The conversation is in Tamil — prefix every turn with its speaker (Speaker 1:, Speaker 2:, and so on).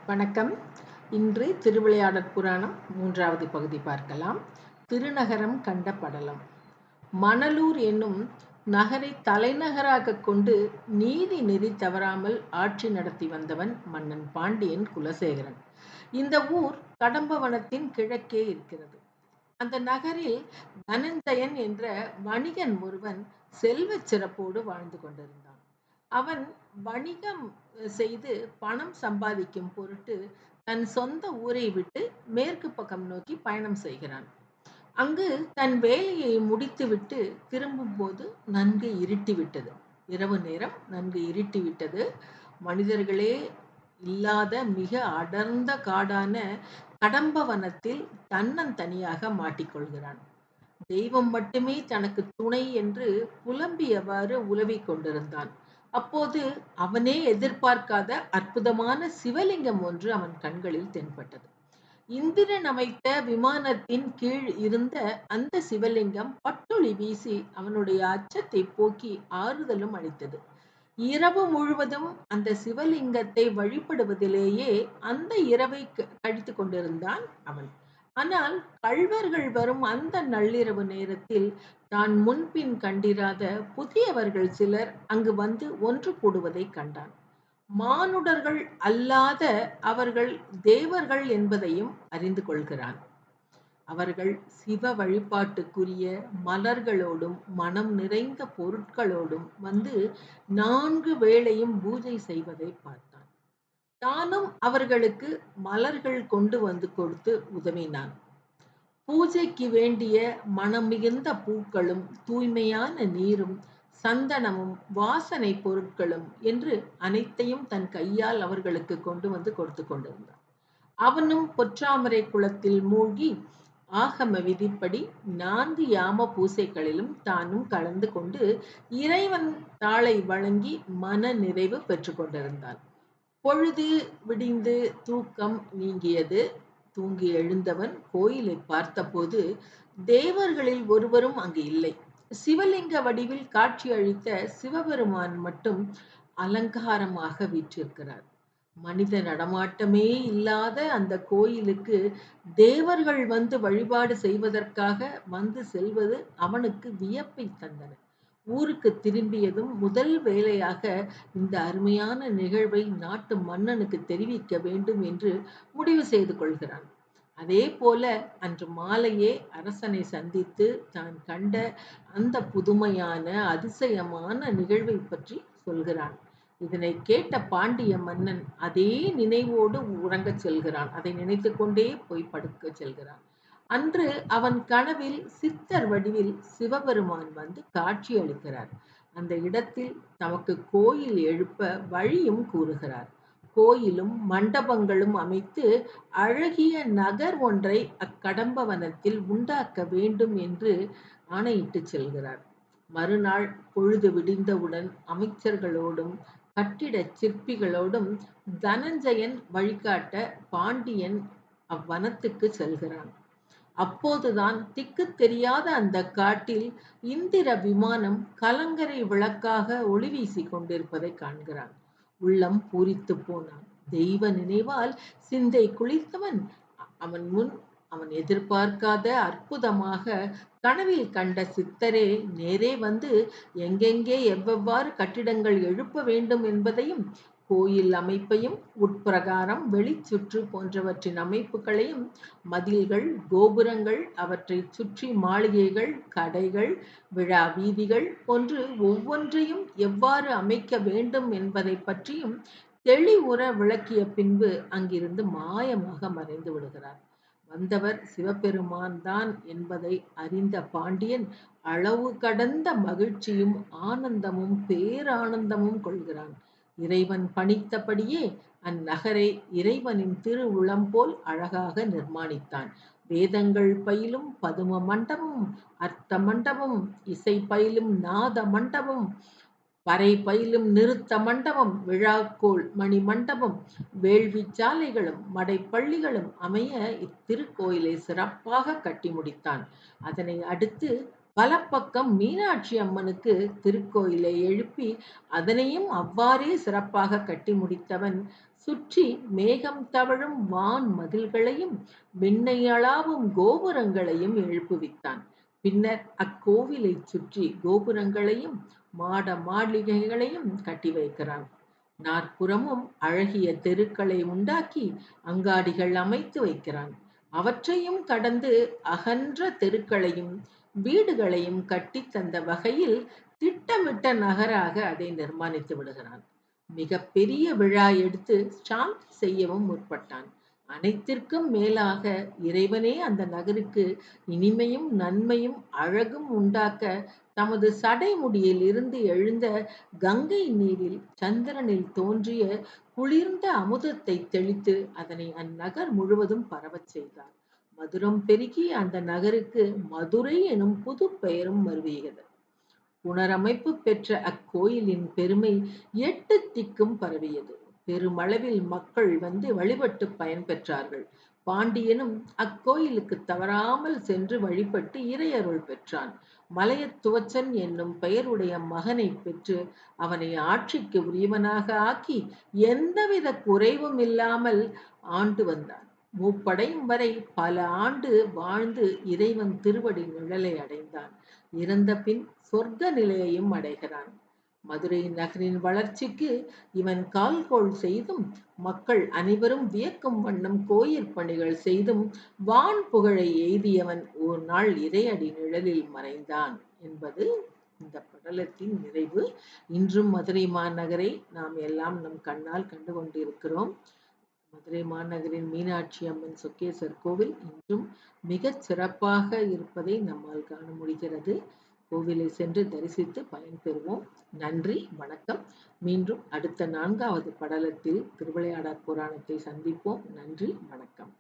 Speaker 1: வணக்கம். இன்று திருவிளையாடற் புராணம் 3வது பகுதி பார்க்கலாம். திருநகரம் கண்ட படலம். மணலூர் என்னும் நகரை தலைநகராகக் கொண்டு நீதி நெறி தவறாமல் ஆட்சி நடத்தி வந்தவன் மன்னன் பாண்டியன் குலசேகரன். இந்த ஊர் கடம்பவனத்தின் கிழக்கே இருக்கிறது. அந்த நகரில் தனஞ்சயன் என்ற வணிகன் ஒருவன் செல்வச் சிறப்போடு வாழ்ந்து கொண்டிருந்தான். அவன் வணிகம் செய்து பணம் சம்பாதிக்கும் பொருட்டு தன் சொந்த ஊரை விட்டு மேற்கு பக்கம் நோக்கி பயணம் செய்கிறான். அங்கு தன் வேலையை முடித்துவிட்டு திரும்பும்போது நன்கு இருட்டிவிட்டது. இரவு நேரம் நன்கு இருட்டிவிட்டது. மனிதர்களே இல்லாத மிக அடர்ந்த காடான கடம்பவனத்தில் தன்னந்தனியாக மாட்டிக்கொள்கிறான். தெய்வம் மட்டுமே தனக்கு துணை என்று புலம்பியவாறு உலவிக் கொண்டிருந்தான். அப்போது அவனே எதிர்பார்க்காத அற்புதமான சிவலிங்கம் ஒன்று அவன் கண்களில் தென்பட்டது. இந்திரன் அமைத்த விமானத்தின் கீழ் இருந்த அந்த சிவலிங்கம் பட்டொளி வீசி அவனுடைய அச்சத்தை போக்கி ஆறுதலும் அளித்தது. இரவு முழுவதும் அந்த சிவலிங்கத்தை வழிபடுவதிலேயே அந்த இரவை கழித்து கொண்டிருந்தான் அவன். ஆனால் கள்வர்கள் வரும் அந்த நள்ளிரவு நேரத்தில் தான் முன்பின் கண்டிராத புதியவர்கள் சிலர் அங்கு வந்து ஒன்று கூடுவதை கண்டான். மானுடர்கள் அல்லாத அவர்கள் தேவர்கள் என்பதையும் அறிந்து கொள்கிறான். அவர்கள் சிவ வழிபாட்டுக்குரிய மலர்களோடும் மனம் நிறைந்த பொருட்களோடும் வந்து 4 வேளையும் பூஜை செய்வதை பார்த்தான். தானும் அவர்களுக்கு மலர்கள் கொண்டு வந்து கொடுத்து உதவினான். பூஜைக்கு வேண்டிய மனம் மிகுந்த பூக்களும் தூய்மையான நீரும் சந்தனமும் வாசனை பொருட்களும் என்று அனைத்தையும் தன் கையால் அவர்களுக்கு கொண்டு வந்து கொடுத்து கொண்டிருந்தான். அவனும் பொற்றாமரை குளத்தில் மூழ்கி ஆகம விதிப்படி 4 யாம பூசைகளிலும் தானும் கலந்து கொண்டு இறைவன் தாளை வழங்கி மன நிறைவு பெற்று கொண்டிருந்தான். பொழுது விடிந்து தூக்கம் நீங்கியது. தூங்கி எழுந்தவன் கோயிலை பார்த்தபோது தேவர்களில் ஒருவரும் அங்கு இல்லை. சிவலிங்க வடிவில் காட்சியளித்த சிவபெருமான் மட்டும் அலங்காரமாக வீற்றிருக்கிறார். மனித நடமாட்டமே இல்லாத அந்த கோயிலுக்கு தேவர்கள் வந்து வழிபாடு செய்வதற்காக வந்து செல்வது அவனுக்கு வியப்பை தந்தன. ஊருக்கு திரும்பியதும் முதல் வேலையாக இந்த அருமையான நிகழ்வை நாட்டு மன்னனுக்கு தெரிவிக்க வேண்டும் என்று முடிவு செய்து கொள்கிறான். அதே போல அன்று மாலையே அரசனை சந்தித்து தான் கண்ட அந்த புதுமையான அதிசயமான நிகழ்வை பற்றி சொல்கிறான். இதனை கேட்ட பாண்டிய மன்னன் அதே நினைவோடு உறங்கச் செல்கிறான். அதை நினைத்து கொண்டே போய் படுக்க செல்கிறான். அன்று அவன் கனவில் சித்தர் வடிவில் சிவபெருமான் வந்து காட்சி அளிக்கிறார். அந்த இடத்தில் தமக்கு கோயில் எழுப்ப வழியும் கூறுகிறார். கோயிலும் மண்டபங்களும் அமைத்து அழகிய நகர் ஒன்றை அக்கடம்பவனத்தில் உண்டாக்க வேண்டும் என்று ஆணையிட்டு செல்கிறார். மறுநாள் பொழுது விடிந்தவுடன் அமைச்சர்களோடும் கட்டிட சிற்பிகளோடும் தனஞ்சயன் வழிகாட்ட பாண்டியன் அவ்வனத்துக்கு செல்கிறான். அப்போதுதான் திக்கு தெரியாத அந்த காட்டில் இந்திர விமானம் கலங்கரை விளக்காக ஒளி வீசிக் கொண்டிருப்பதை காண்கிறான். உள்ளம் பூரித்து போனான். தெய்வ நினைவால் சிந்தை குளித்தவன் அவன் முன் அவன் எதிர்பார்க்காத அற்புதமாக கனவில் கண்ட சித்தரே நேரே வந்து எங்கெங்கே எவ்வெவ்வாறு கட்டிடங்கள் எழுப்ப வேண்டும் என்பதையும் கோயில் அமைப்பையும் உட்பிரகாரம் வெளிச்சுற்று போன்றவற்றின் அமைப்புகளையும் மதில்கள் கோபுரங்கள் அவற்றை சுற்றி மாளிகைகள் கடைகள் விழா வீதிகள் போன்று ஒவ்வொன்றையும் எவ்வாறு அமைக்க வேண்டும் என்பதை பற்றியும் தெளிவுற விளக்கிய பின்பு அங்கிருந்து மாயமாக மறைந்து விடுகிறார். வந்தவர் சிவபெருமான் தான் என்பதை அறிந்த பாண்டியன் அளவு கடந்த மகிழ்ச்சியும் ஆனந்தமும் பேரானந்தமும் கொள்கிறான். இறைவன் பணித்தபடியே அந்நகரை இறைவனின் திருவுளம் போல் அழகாக நிர்மாணித்தான். வேதங்கள் பயிலும் பதும மண்டபம், அர்த்த மண்டபம், இசை பயிலும் நாத மண்டபம், பறை பயிலும் நிறுத்த மண்டபம், விழாக்கோள் மணி மண்டபம், வேள்வி சாலைகளும் மடைப்பள்ளிகளும் அமைய இத்திருக்கோயிலை சிறப்பாக கட்டி முடித்தான். அதனை அடுத்து வலப்பக்கம் மீனாட்சி அம்மனுக்கு திருக்கோயிலை எழுப்பி அதனையும் அவ்வாறே சிறப்பாக கட்டி முடித்தவன் சுற்றி மேகம் தவழும் வான் மதில்களையும் விண்ணையளாவும் கோபுரங்களையும் எழுப்புவித்தான். பின்னர் அக்கோவிலைச் சுற்றி கோபுரங்களையும் மாட மாளிகைகளையும் கட்டி வைக்கிறான். நாற்புறமும் அழகிய தெருக்களை உண்டாக்கி அங்காடிகள் அமைத்து வைக்கிறான். அவற்றையும் கடந்து அகன்ற தெருக்களையும் வீடுகளையும் கட்டித் தந்த வகையில் திட்டமிட்ட நகராக அதை நிர்மாணித்து விடுகிறான். மிகப் பெரிய விழா எடுத்து சாந்தி செய்யவும் முற்பட்டான். அனைத்திற்கும் மேலாக இறைவனே அந்த நகருக்கு இனிமையும் நன்மையும் அழகும் உண்டாக்க தமது சடைமுடியில் இருந்து எழுந்த கங்கை நீரில் சந்திரனில் தோன்றிய குளிர்ந்த அமுதத்தை தெளித்து அதனை அந்நகர் முழுவதும் பரவச் செய்தார். மதுரம் பெருகிய அந்த நகருக்கு மதுரை எனும் புது பெயரும் மருவியது. புனரமைப்பு பெற்ற அக்கோயிலின் பெருமை 8 திக்கும் பரவியது. பெருமளவில் மக்கள் வந்து வழிபட்டு பயன்பெற்றார்கள். பாண்டியனும் அக்கோயிலுக்கு தவறாமல் சென்று வழிபட்டு இறையருள் பெற்றான். மலையத்துவச்சன் என்னும் பெயருடைய மகனை பெற்று அவனை ஆட்சிக்கு உரியவனாக ஆக்கி எந்தவித குறைவும் இல்லாமல் ஆண்டு வந்தான். மூப்படையும் வரை பல ஆண்டு வாழ்ந்து இறைவன் திருவடி நிழலை அடைந்தான். இறந்த பின் சொர்க்க நிலையையும் அடைகிறான். மதுரை நகரின் வளர்ச்சிக்கு இவன் கால்கோள் செய்தும் மக்கள் அனைவரும் வியக்கும் வண்ணம் கோயில் பணிகள் செய்தும் வான் புகழை எய்தியவன் ஒரு நாள் இறையடி நிழலில் மறைந்தான் என்பது இந்த படலத்தின் நிறைவு. இன்றும் மதுரை மாநகரை நாம் எல்லாம் நம் கண்ணால் கண்டு கொண்டிருக்கிறோம். மதுரை மாநகரின் மீனாட்சி அம்மன் சொக்கேசர் கோவில் இன்றும் மிகச் சிறப்பாக இருப்பதை நம்மால் காண முடிகிறது. கோவிலை சென்று தரிசித்து பயன்பெறுவோம். நன்றி, வணக்கம். மீண்டும் அடுத்த 4வது படலத்தில் திருவிளையாடற் புராணத்தை சந்திப்போம். நன்றி, வணக்கம்.